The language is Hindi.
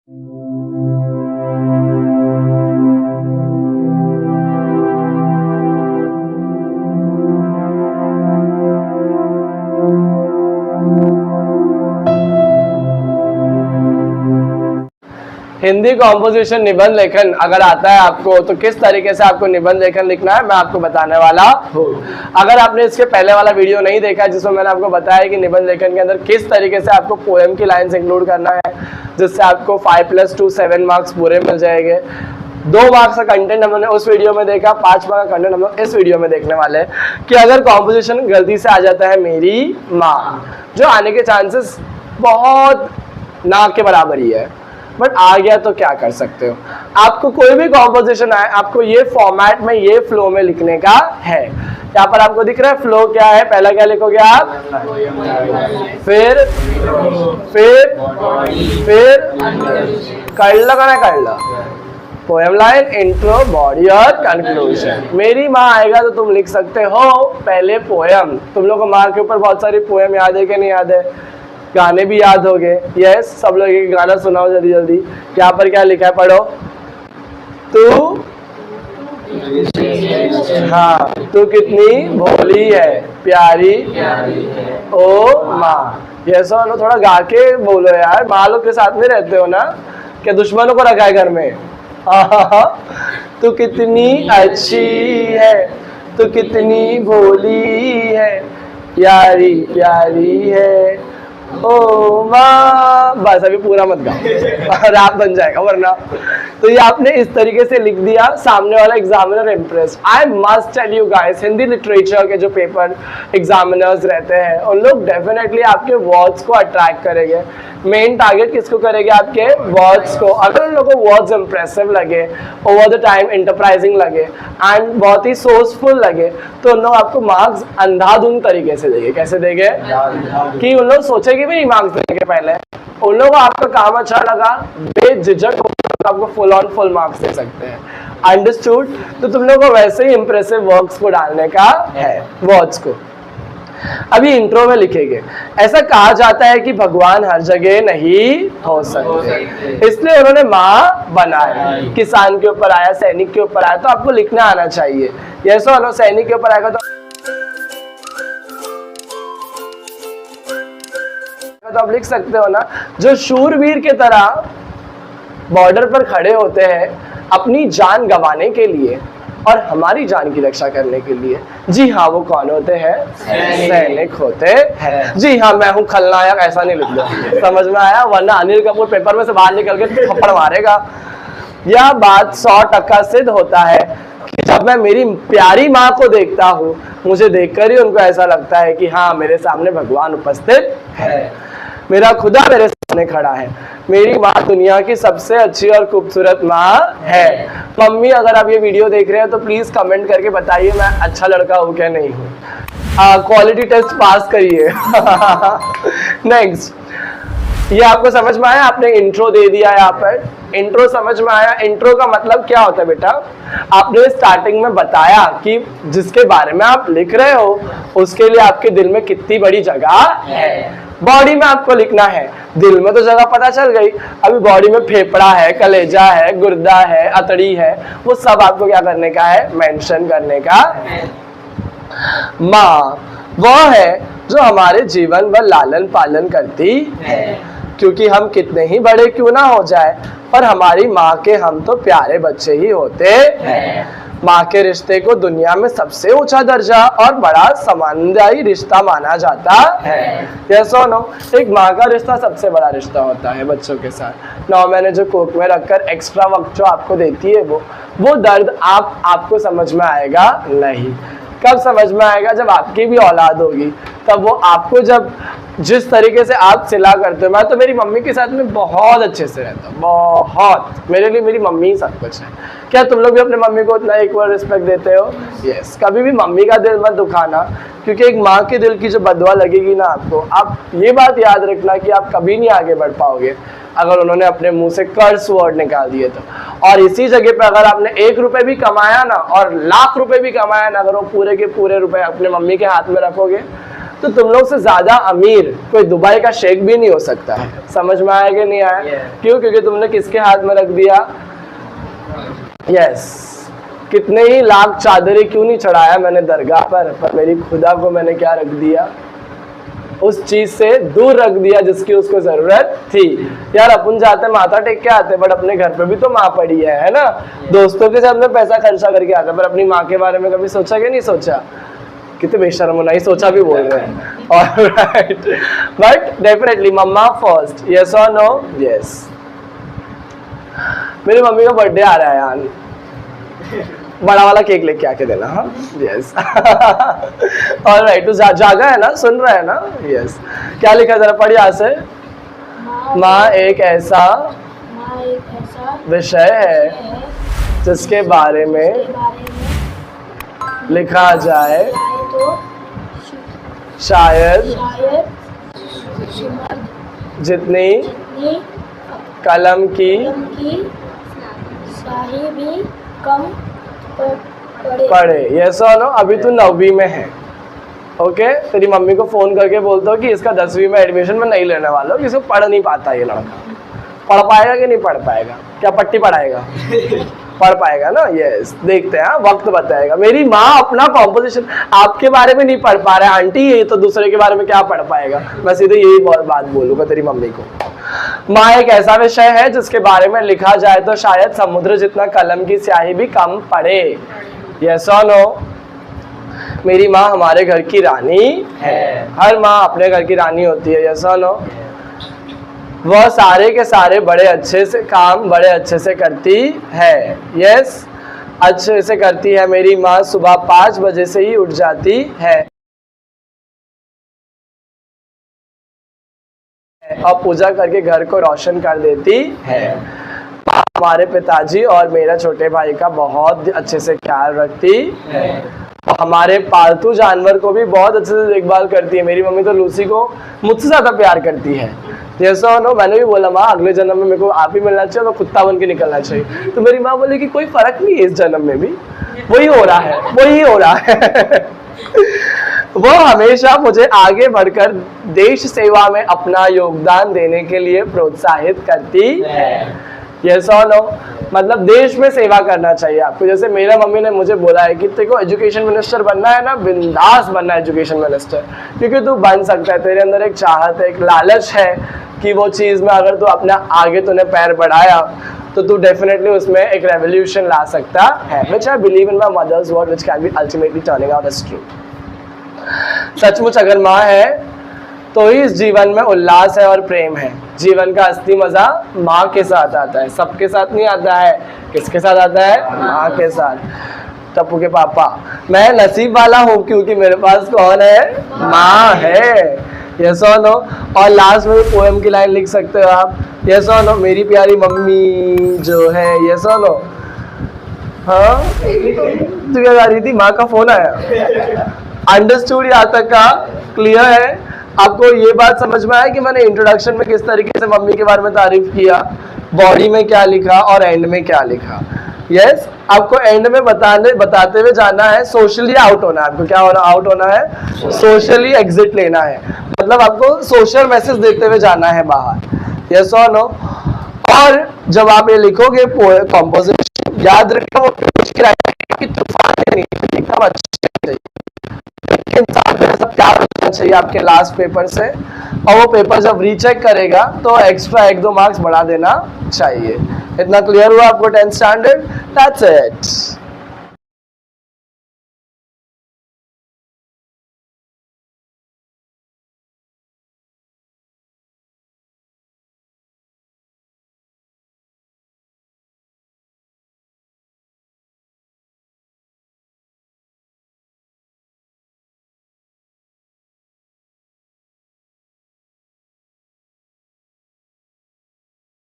हिंदी कॉम्पोजिशन निबंध लेखन अगर आता है आपको तो किस तरीके से आपको निबंध लेखन लिखना है मैं आपको बताने वाला हूँ। अगर आपने इसके पहले वाला वीडियो नहीं देखा जिसमें मैंने आपको बताया कि निबंध लेखन के अंदर किस तरीके से आपको पोएम की लाइंस इंक्लूड करना है जिससे आपको 5+2 7 मार्क्स पूरे मिल जाएंगे। 2 मार्क्स का कंटेंट हमने उस वीडियो में देखा, 5 मार्क्स का कंटेंट हम लोग इस वीडियो में देखने वाले हैं कि अगर कॉम्पोजिशन गलती से आ जाता है मेरी माँ, जो आने के चांसेस बहुत ना के बराबर ही है, बट आ गया तो क्या कर सकते हो। आपको कोई भी कॉम्पोजिशन आए आपको ये फॉर्मेट में ये फ्लो में लिखने का है। यहाँ पर आपको दिख रहा है फ्लो क्या है, पहला क्या लिखोगे आप, फिर कर लो पोएम लाइन, इंट्रो, बॉडी और कंक्लूजन। मेरी माँ आएगा तो तुम लिख सकते हो पहले पोएम। तुम लोग को माँ के ऊपर बहुत सारी पोएम याद है कि नहीं याद है, गाने भी याद हो गए। यस, सब लोग एक गाना सुनाओ जल्दी जल्दी। यहाँ पर क्या लिखा है, पढ़ो। तू हाँ, तू कितनी भोली है प्यारी ओ माँ। यस और नो, थोड़ा गा के बोलो यार, माँ लोग के साथ में रहते हो ना, क्या दुश्मनों को रखा है घर में। तू कितनी अच्छी है, तू कितनी भोली है, प्यारी प्यारी है ओ माँ। बस अभी पूरा मत गाओ, रैप बन जाएगा वरना। तो ये आपने इस तरीके से लिख दिया, सामने वाला examiner impress. I must tell you guys, Hindi literature के जो पेपर एग्जामिनर्स रहते हैं उन लोग डेफिनेटली आपके वर्ड्स को अट्रैक्ट करेंगे। मेन टारगेट किसको करेंगे, आपके वर्ड्स को। अगर उन लोगों को वर्ड्स इंप्रेसिव लगे, ओवर द टाइम इंटरप्राइजिंग लगे एंड बहुत ही सोर्सफुल लगे, तो उन लोग आपको मार्क्स अंधाधुंध तरीके से देंगे। कैसे देंगे कि उन लोग सोचेंगे भी नहीं मार्क्स देंगे पहले, उन लोगों को आपका काम अच्छा लगा, बेझिझक आपको फुल ऑन फुल मार्क्स दे सकते हैं। अंडरस्टूड। तो तुम लोगों को वैसे ही इंप्रेसिव वर्ड्स को डालने का है, वर्ड्स को। अभी इंट्रो में लिखेंगे, ऐसा कहा जाता है कि भगवान हर जगह नहीं हो सकते, इसलिए उन्होंने माँ बनाया। किसान के ऊपर आया, सैनिक के ऊपर आया, तो आपको लिखना आना चाहिए। यस और नो, सैनिक के ऊपर आएगा तो आप लिख सकते हो ना, जो शूरवीर के तरह बॉर्डर पर खड़े होते हैं अपनी जान गंवाने के लिए और हमारी जान की रक्षा करने के लिए। जी हाँ, वो कौन होते हैं, सैनिक होते हैं। जी हाँ, मैं हूँ खलनायक, ऐसा नहीं लिख दो, समझ में आया, वरना अनिल कपूर पेपर में से बाहर निकल के थप्पड़ मारेगा। यह बात 100% सिद्ध होता है कि जब मैं मेरी प्यारी माँ को देखता हूँ, मुझे देखकर ही उनको ऐसा लगता है कि हाँ, मेरे सामने भगवान उपस्थित है, मेरा खुदा मेरे सामने खड़ा है। मेरी माँ दुनिया की सबसे अच्छी और खूबसूरत माँ है। मम्मी, अगर आप ये वीडियो देख रहे हैं तो प्लीज कमेंट करके बताइए मैं अच्छा लड़का हूँ क्या नहीं हूँ। क्वालिटी टेस्ट पास करिए। नेक्स्ट, ये आपको समझ में आया, आपने इंट्रो दे दिया यहाँ पर। इंट्रो समझ में आया। इंट्रो का मतलब क्या होता है बेटा, आपने स्टार्टिंग में बताया कि जिसके बारे में आप लिख रहे हो उसके लिए आपके दिल में कितनी बड़ी जगह है। बॉडी में आपको लिखना है, दिल में तो जगह पता चल गई, अभी बॉडी में फेफड़ा है, कलेजा है, गुर्दा है, अतड़ी है, वो सब आपको क्या करने का है, मेंशन करने का है। माँ वह है जो हमारे जीवन भर लालन पालन करती है, क्योंकि हम कितने ही बड़े क्यों ना हो जाए, पर हमारी माँ के हम तो प्यारे बच्चे ही होते हैं। माँ के रिश्ते को दुनिया में सबसे ऊंचा दर्जा और बड़ा सम्मानदायी रिश्ता माना जाता है। यस और नो, एक माँ का रिश्ता सबसे बड़ा रिश्ता होता है बच्चों के साथ। 9 महीने जो कोख में रखकर एक्स्ट्रा वक्त जो आपको देती है वो दर्द आपको समझ में आएगा नहीं। कब समझ में आएगा, जब आपकी भी औलाद होगी, तब वो आपको जब जिस तरीके से आप सिला करते हो। मैं तो मेरी मम्मी के साथ में बहुत अच्छे से रहता हूँ, बहुत, मेरे लिए मेरी मम्मी ही सब कुछ है। क्या तुम लोग भी अपने मम्मी को उतना इक्वल रिस्पेक्ट देते हो? यस। कभी भी मम्मी का दिल मत दुखाना, क्योंकि एक माँ के दिल की जो बदवा लगेगी ना आपको, आप ये बात याद रखना कि आप कभी नहीं आगे बढ़ पाओगे अगर उन्होंने अपने मुंह से कर्स वर्ड निकाल दिए तो। और इसी जगह पे अगर आपने 1 रुपए भी कमाया ना और लाख रुपए भी कमाया ना, अगर वो पूरे के पूरे रुपए अपने मम्मी के हाथ में रखोगे, तो तुम लोग से ज्यादा अमीर कोई दुबई का शेख भी नहीं हो सकता है। समझ में आया कि नहीं आया? क्यों? क्योंकि तुमने किसके हाथ में रख दिया? यस। कितने ही लाख चादरें क्यों नहीं चढ़ाया मैंने दरगाह पर मेरी खुदा को मैंने क्या रख दिया? उस चीज से दूर रख दिया जिसकी उसको जरूरत थी। यार अपन जाते माथा टेक के आते, बट अपने घर पे भी तो माँ पड़ी है ना? दोस्तों के साथ में पैसा खर्चा करके आता, पर अपनी माँ के बारे में कभी सोचा कि नहीं सोचा? कितने बेशर्म हो, नहीं सोचा भी बोल रहे हैं। Alright, but definitely mama first. Yes और नो? यस। मेरी मम्मी का बर्थडे आ रहा है यार, बड़ा वाला केक लेके आके देना। हाँ, यस। ऑलराइट, तो जागा है ना, सुन रहा है ना? यस। क्या लिखा है जरा पढ़ यहाँ से। माँ एक ऐसा विषय है जिसके बारे में लिखा जाए शायद जितनी कलम की स्याही भी कम पढ़े। ये सुनो, अभी तू 9वीं में है, ओके? तेरी मम्मी को फोन करके बोलता हो कि इसका 10वीं में एडमिशन में नहीं लेने वाला हूँ, किसी को पढ़ नहीं पाता ये लड़का। पढ़ पाएगा कि नहीं पढ़ पाएगा? क्या पट्टी पढ़ाएगा? पढ़ पाएगा ना? यस, देखते हैं, वक्त बताएगा। मेरी माँ अपना कॉम्पोजिशन आपके बारे में नहीं पढ़ पा रहा है आंटी, ये तो दूसरे के बारे में क्या पढ़ पाएगा? मैं सीधे यही बात बोलूंगा तेरी मम्मी को। माँ एक ऐसा विषय है जिसके बारे में लिखा जाए तो शायद समुद्र जितना कलम की स्याही भी कम पड़े। यस और नो? मेरी माँ हमारे घर की रानी है। हर माँ अपने घर की रानी होती है। यस और नो? वह सारे के सारे बड़े अच्छे से काम बड़े अच्छे से करती है। यस, अच्छे से करती है। मेरी माँ सुबह 5 बजे से ही उठ जाती है और पूजा करके घर को रोशन कर देती है। हमारे पिताजी और मेरा छोटे भाई का बहुत अच्छे से ख्याल रखती है। हमारे पालतू जानवर को भी बहुत अच्छे से देखभाल करती है। मेरी मम्मी तो लूसी को मुझसे ज्यादा प्यार करती है। जैसा नो, मैंने भी बोला माँ अगले जन्म में मेरे को आप ही मिलना चाहिए, तो कुत्ता बन के निकलना चाहिए। तो मेरी माँ बोली कि कोई फर्क नहीं है, इस जन्म में भी वही हो रहा है, वही हो रहा है। वो हमेशा मुझे आगे बढ़कर देश सेवा में अपना योगदान देने के लिए प्रोत्साहित करती है। यस और नो? मतलब देश में सेवा करना चाहिए आपको। जैसे मेरा मम्मी ने मुझे बोला है कि तेरे को एजुकेशन मिनिस्टर बनना है ना, बिंदास बनना है एजुकेशन मिनिस्टर, क्योंकि तू बन सकता है। तेरे अंदर एक चाहत है, एक लालच है कि वो चीज़ में अगर तू अपना आगे तूने पैर बढ़ाया तो तू डेफिनेटली उसमें एक रेवोल्यूशन ला सकता है। Which I believe in my mother's word which can be ultimately turning out as true. सचमुच अगर माँ है तो ही इस जीवन में उल्लास है और प्रेम है। जीवन का असली मजा माँ के साथ आता है, सबके साथ नहीं आता है। किसके साथ आता है? माँ के साथ। टप्पू के पापा, मैं नसीब वाला हूँ क्योंकि मेरे पास कौन है? माँ है। यस और नो? और लास्ट में पोएम की लाइन लिख सकते हो आप। यस और नो? मेरी प्यारी मम्मी जो है। यस और नो? हाँ, तू क्या गा रही थी? माँ का फोन आया। अंडरस्टूड यहाँ तक का? क्लियर है? आपको ये बात समझ में आया कि मैंने इंट्रोडक्शन में किस तरीके से मम्मी के बारे में तारीफ किया, बॉडी में क्या लिखा और एंड में क्या लिखा। यस, आपको एंड में बताते हुए जाना है, सोशली आउट होना है। आपको क्या होना? आउट होना है, सोशली एग्जिट लेना है। मतलब आपको सोशल मैसेज देते हुए जाना है बाहर। यस और नो? और जब आप ये लिखोगे कॉम्पोजिशन, याद रखना वो तूफान नहीं, एकदम अच्छे इंसान में सब प्यार होना चाहिए आपके लास्ट पेपर से। और वो पेपर जब रीचेक करेगा तो एक्स्ट्रा 1-2 मार्क्स बढ़ा देना चाहिए। इतना क्लियर हुआ आपको 10th स्टैंडर्ड? That's it.